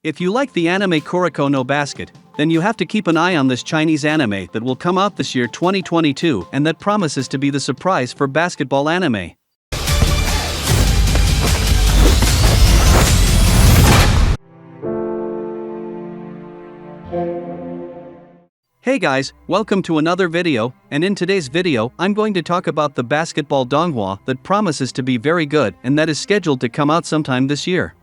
If you like the anime Kuroko no Basket, then you have to keep an eye on this Chinese anime that will come out this year 2022 and that promises to be the surprise for basketball anime. Hey guys, welcome to another video, and in today's video I'm going to talk about the basketball Donghua that promises to be very good and that is scheduled to come out sometime this year.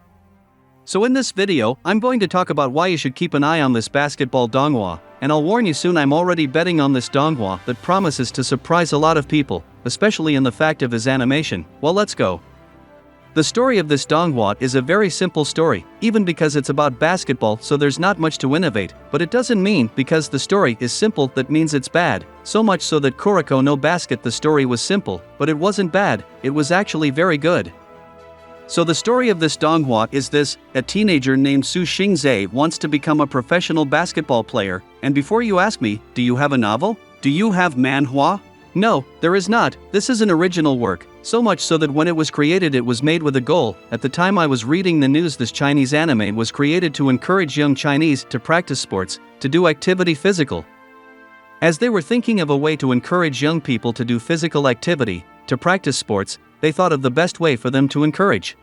So in this video, I'm going to talk about why you should keep an eye on this basketball Donghua, and I'll warn you soon I'm already betting on this Donghua that promises to surprise a lot of people, especially in the fact of his animation. Well, let's go. The story of this Donghua is a very simple story, even because it's about basketball, so there's not much to innovate, but it doesn't mean because the story is simple that means it's bad, so much so that Kuroko no Basket the story was simple, but it wasn't bad, it was actually very good. So the story of this Donghua is this: a teenager named Su Xingzhe wants to become a professional basketball player, and before you ask me, do you have a novel? Do you have manhua? No, there is not. This is an original work, so much so that when it was created it was made with a goal. At the time I was reading the news, this Chinese anime was created to encourage young Chinese to practice sports, to do activity physical. As they were thinking of a way to encourage young people to do physical activity, to practice sports, they thought of the best way for them to encourage.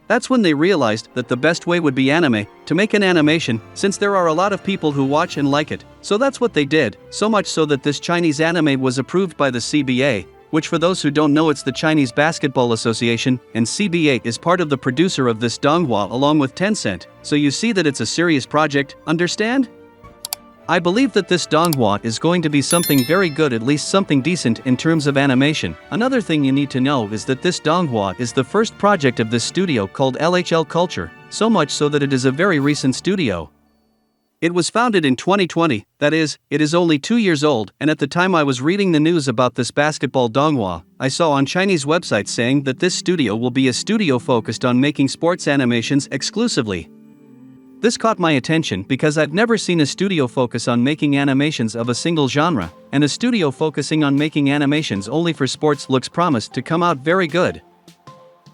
That's when they realized that the best way would be anime, to make an animation, since there are a lot of people who watch and like it. So that's what they did, so much so that this Chinese anime was approved by the CBA, which for those who don't know it's the Chinese Basketball Association, and CBA is part of the producer of this Donghua along with Tencent, so you see that it's a serious project, understand? I believe that this Donghua is going to be something very good, at least something decent in terms of animation. Another thing you need to know is that this Donghua is the first project of this studio called LHL Culture, so much so that it is a very recent studio. It was founded in 2020, that is, it is only 2 years old, and at the time I was reading the news about this basketball Donghua, I saw on Chinese websites saying that this studio will be a studio focused on making sports animations exclusively. This caught my attention because I've never seen a studio focus on making animations of a single genre, and a studio focusing on making animations only for sports looks promised to come out very good.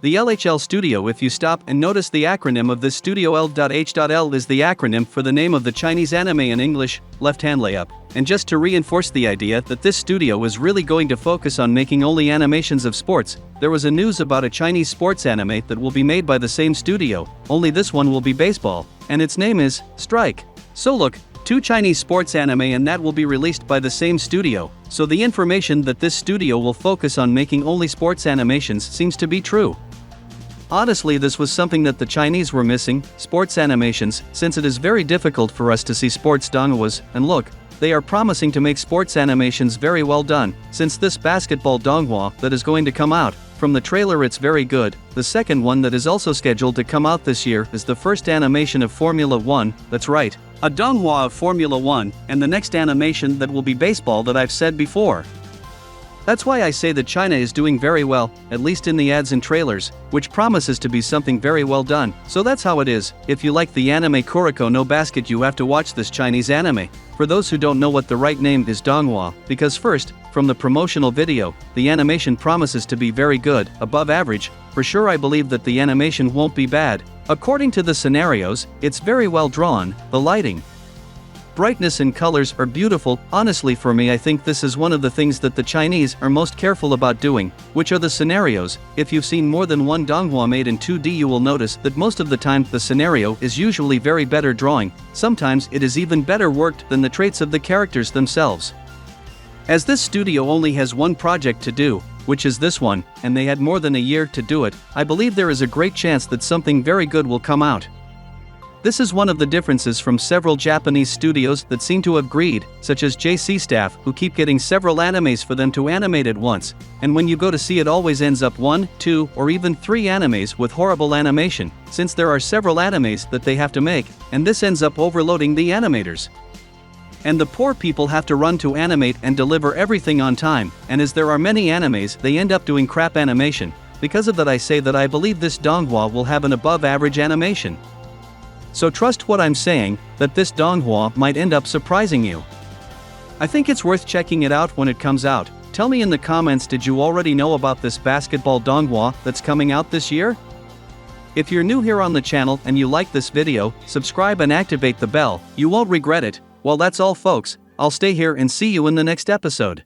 The LHL Studio, if you stop and notice the acronym of this studio, L.H.L is the acronym for the name of the Chinese anime in English, left-hand layup, and just to reinforce the idea that this studio is really going to focus on making only animations of sports, there was a news about a Chinese sports anime that will be made by the same studio, only this one will be baseball, and its name is Strike. So look, 2 Chinese sports anime and that will be released by the same studio, so the information that this studio will focus on making only sports animations seems to be true. Honestly, this was something that the Chinese were missing, sports animations, since it is very difficult for us to see sports Donghuas, and look, they are promising to make sports animations very well done, since this basketball Donghua that is going to come out, from the trailer it's very good. The second one that is also scheduled to come out this year is the first animation of Formula 1, that's right, a Donghua of Formula 1, and the next animation that will be baseball that I've said before. That's why I say that China is doing very well, at least in the ads and trailers, which promises to be something very well done. So that's how it is. If you like the anime Kuroko no Basket, you have to watch this Chinese anime. For those who don't know what the right name is, Donghua, because first, from the promotional video, the animation promises to be very good, above average. For sure I believe that the animation won't be bad. According to the scenarios, it's very well drawn, the lighting, brightness and colors are beautiful. Honestly, for me, I think this is one of the things that the Chinese are most careful about doing, which are the scenarios. If you've seen more than one Donghua made in 2D, you will notice that most of the time the scenario is usually very better drawing. Sometimes it is even better worked than the traits of the characters themselves. As this studio only has one project to do, which is this one, and they had more than a year to do it, I believe there is a great chance that something very good will come out. This is one of the differences from several Japanese studios that seem to have greed, such as JC Staff, who keep getting several animes for them to animate at once, and when you go to see it always ends up 1, 2, or even 3 animes with horrible animation, since there are several animes that they have to make, and this ends up overloading the animators. And the poor people have to run to animate and deliver everything on time, and as there are many animes, they end up doing crap animation. Because of that, I say that I believe this Donghua will have an above average animation. So trust what I'm saying, that this Donghua might end up surprising you. I think it's worth checking it out when it comes out. Tell me in the comments, did you already know about this basketball Donghua that's coming out this year? If you're new here on the channel and you like this video, subscribe and activate the bell, you won't regret it. Well, that's all folks, I'll stay here and see you in the next episode.